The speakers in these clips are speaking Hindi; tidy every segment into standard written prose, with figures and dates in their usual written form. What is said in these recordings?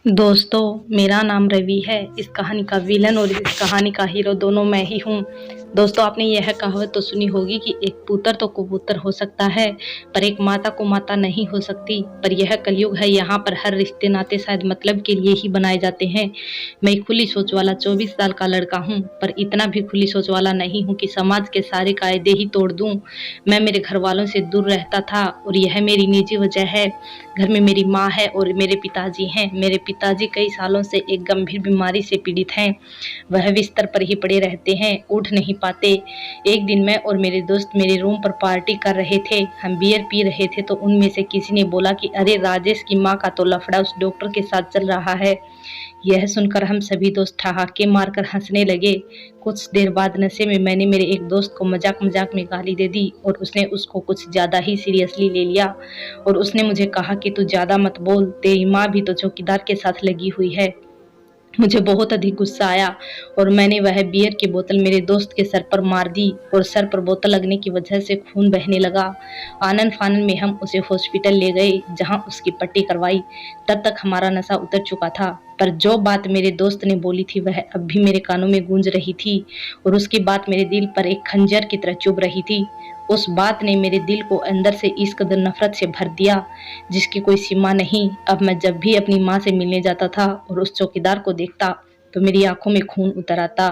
दोस्तों, मेरा नाम रवि है। इस कहानी का विलन और इस कहानी का हीरो दोनों मैं ही हूँ। दोस्तों, आपने यह कहावत तो सुनी होगी कि एक पुत्र तो कबूतर हो सकता है, पर एक माता को माता नहीं हो सकती। पर यह कलयुग है, यहाँ पर हर रिश्ते नाते शायद मतलब के लिए ही बनाए जाते हैं। मैं खुली सोच वाला 24 साल का लड़का हूँ, पर इतना भी खुली सोच वाला नहीं हूँ कि समाज के सारे कायदे ही तोड़ दूँ। मैं मेरे घर वालों से दूर रहता था और यह मेरी निजी वजह है। घर में मेरी माँ है और मेरे पिताजी हैं। मेरे पिताजी कई सालों से एक गंभीर बीमारी से पीड़ित हैं। वह बिस्तर पर ही पड़े रहते हैं, उठ नहीं पाते। एक दिन मैं और मेरे दोस्त मेरे रूम पर पार्टी कर रहे थे। हम बियर पी रहे थे तो उनमें से किसी ने बोला कि अरे, राजेश की माँ का तो लफड़ा उस डॉक्टर के साथ चल रहा है। यह सुनकर हम सभी दोस्त ठहाके मारकर हंसने लगे। कुछ देर बाद नशे में मैंने मेरे एक दोस्त को मजाक मजाक में गाली दे दी और उसने उसको कुछ ज्यादा ही सीरियसली ले लिया और उसने मुझे कहा कि तू ज्यादा मत बोल, तेरी माँ भी तो चौकीदार के साथ लगी हुई है। मुझे बहुत अधिक गुस्सा आया और मैंने वह बियर की बोतल मेरे दोस्त के सर पर मार दी और सर पर बोतल लगने की वजह से खून बहने लगा। आनन फानन में हम उसे हॉस्पिटल ले गए, जहां उसकी पट्टी करवाई। तब तक हमारा नशा उतर चुका था, पर जो बात मेरे दोस्त ने बोली थी वह अब भी मेरे कानों में गूंज रही थी और उसकी बात मेरे दिल पर एक खंजर की तरह चुभ रही थी। उस बात ने मेरे दिल को अंदर से इस कदर नफरत से भर दिया जिसकी कोई सीमा नहीं। अब मैं जब भी अपनी माँ से मिलने जाता था और उस चौकीदार को देखता तो मेरी आंखों में खून उतर आता।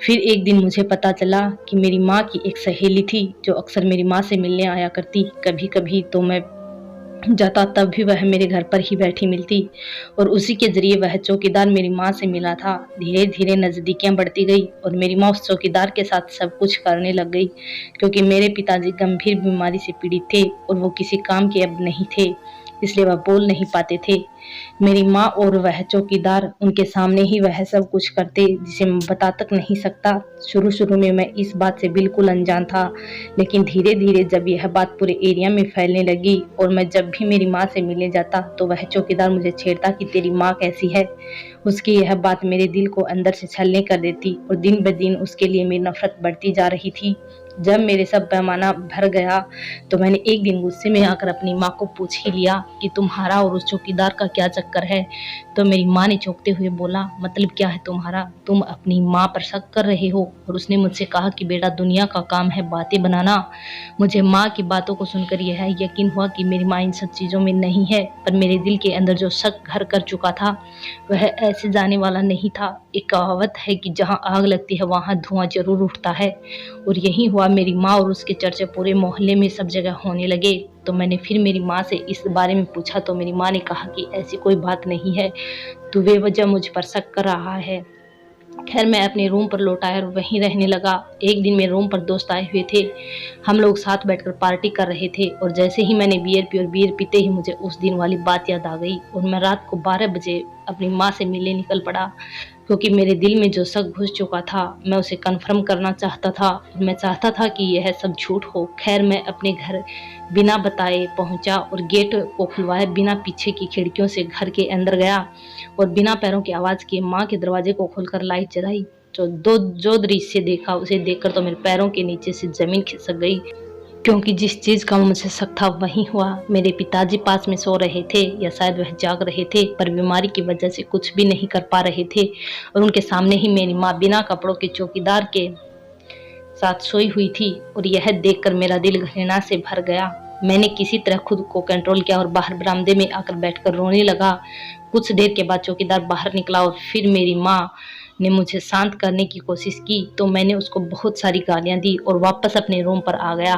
फिर एक दिन मुझे पता चला कि मेरी माँ की एक सहेली थी जो अक्सर मेरी माँ से मिलने आया करती। कभी कभी तो मैं जाता तब भी वह मेरे घर पर ही बैठी मिलती और उसी के जरिए वह चौकीदार मेरी माँ से मिला था। धीरे धीरे नजदीकियां बढ़ती गई और मेरी माँ उस चौकीदार के साथ सब कुछ करने लग गई, क्योंकि मेरे पिताजी गंभीर बीमारी से पीड़ित थे और वो किसी काम के अब नहीं थे, इसलिए वह बोल नहीं पाते थे। मेरी माँ और वह चौकीदार उनके सामने ही वह सब कुछ करते जिसे मैं बता तक नहीं सकता। शुरू शुरू में मैं इस बात से बिल्कुल अनजान था, लेकिन धीरे धीरे जब यह बात पूरे एरिया में फैलने लगी और मैं जब भी मेरी माँ से मिलने जाता तो वह चौकीदार मुझे छेड़ता कि तेरी माँ कैसी है। उसकी यह बात मेरे दिल को अंदर से छलने कर देती और दिन ब दिन उसके लिए मेरी नफरत बढ़ती जा रही थी। जब मेरे सब पैमाना भर गया तो मैंने एक दिन गुस्से में आकर अपनी माँ को पूछ ही लिया कि तुम्हारा और उस चौकीदार का क्या चक्कर है। तो मेरी माँ ने चौंकते हुए बोला, मतलब क्या है तुम्हारा? तुम अपनी माँ पर शक कर रहे हो? और उसने मुझसे कहा कि बेटा, दुनिया का काम है बातें बनाना। मुझे माँ की बातों को सुनकर यह यकीन हुआ कि मेरी माँ इन सब चीज़ों में नहीं है, पर मेरे दिल के अंदर जो शक घर कर चुका था वह ऐसे जाने वाला नहीं था। एक कहावत है कि जहाँ आग लगती है वहाँ धुआं जरूर उठता है, और यही हुआ। मेरी माँ और उसके चर्चे पूरे मोहल्ले में सब जगह होने लगे। तो मैंने फिर मेरी माँ से इस बारे में पूछा तो मेरी माँ ने कहा कि ऐसी कोई बात नहीं है, तू बेवजह मुझ पर शक कर रहा है। खैर, मैं अपने रूम पर लौट आया और वहीं रहने लगा। एक दिन मेरे रूम पर दोस्त आए हुए थे। हम लोग साथ बैठकर पार्टी कर रहे थे और जैसे ही मैंने बियर पी और बियर पीते ही मुझे उस दिन वाली बात याद आ गई और मैं रात को 12 बजे अपनी माँ से मिलने निकल पड़ा, क्योंकि मेरे दिल में जो शक घुस चुका था मैं उसे कन्फर्म करना चाहता था और मैं चाहता था कि यह सब झूठ हो। खैर, मैं अपने घर बिना बताए पहुंचा और गेट को खुलवाए बिना पीछे की खिड़कियों से घर के अंदर गया और बिना पैरों की आवाज़ किए माँ के दरवाजे को खोलकर लाइट जलाई। जो दृश्य देखा उसे देखकर तो मेरे पैरों के नीचे से जमीन खिसक गई, क्योंकि जिस चीज का मुझे शक था वही हुआ। मेरे पिताजी पास में सो रहे थे या शायद वह जाग रहे थे, पर बीमारी की वजह से कुछ भी नहीं कर पा रहे थे और उनके सामने ही मेरी माँ बिना कपड़ों के चौकीदार के साथ सोई हुई थी और यह देखकर मेरा दिल घृणा से भर गया। मैंने किसी तरह खुद को कंट्रोल किया और बाहर बरामदे में आकर बैठकर रोने लगा। कुछ देर के बाद चौकीदार बाहर निकला और फिर मेरी माँ ने मुझे शांत करने की कोशिश की तो मैंने उसको बहुत सारी गालियां दी और वापस अपने रूम पर आ गया।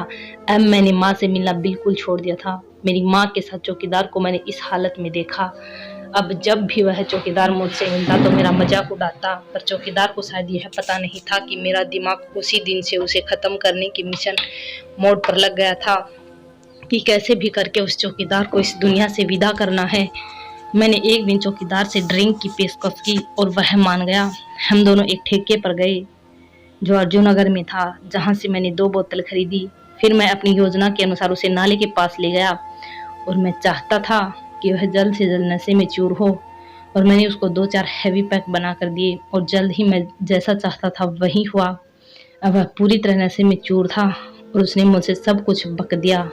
अब मैंने माँ से मिलना बिल्कुल छोड़ दिया था। मेरी माँ के साथ चौकीदार को मैंने इस हालत में देखा। अब जब भी वह चौकीदार मुझसे मिलता तो मेरा मजाक उड़ाता, पर चौकीदार को शायद यह पता नहीं था कि मेरा दिमाग उसी दिन से उसे खत्म करने की मिशन मोड पर लग गया था कि कैसे भी करके उस चौकीदार को इस दुनिया से विदा करना है। मैंने एक दिन चौकीदार से ड्रिंक की पेशकश की और वह मान गया। हम दोनों एक ठेके पर गए जो अर्जुन नगर में था, जहां से मैंने 2 बोतल खरीदी। फिर मैं अपनी योजना के अनुसार उसे नाले के पास ले गया और मैं चाहता था कि वह जल्द से जल्द नशे में चूर हो, और मैंने उसको 2-4 हैवी पैक बना कर दिए और जल्द ही मैं जैसा चाहता था वही हुआ। अब वह पूरी तरह नशे में चूर था और उसने मुझसे सब कुछ बक दिया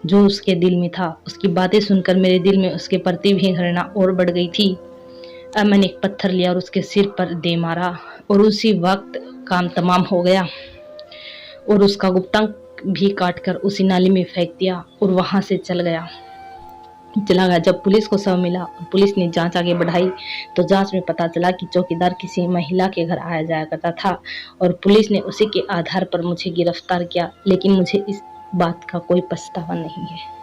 जो उसके दिल में था। उसकी बातें सुनकर मेरे दिल में उसके प्रति भी घृणा और बढ़ गई थी। अब मैंने एक पत्थर लिया और उसके सिर पर दे मारा और उसी वक्त काम तमाम हो गया और उसका गुप्तांग भी काट कर उसी नाली में फेंक दिया और वहां से चला गया। जब पुलिस को शव मिला और पुलिस ने जांच आगे बढ़ाई तो जांच में पता चला कि चौकीदार किसी महिला के घर आया जाया करता था और पुलिस ने उसी के आधार पर मुझे गिरफ्तार किया, लेकिन मुझे इस बात का कोई पछतावा नहीं है।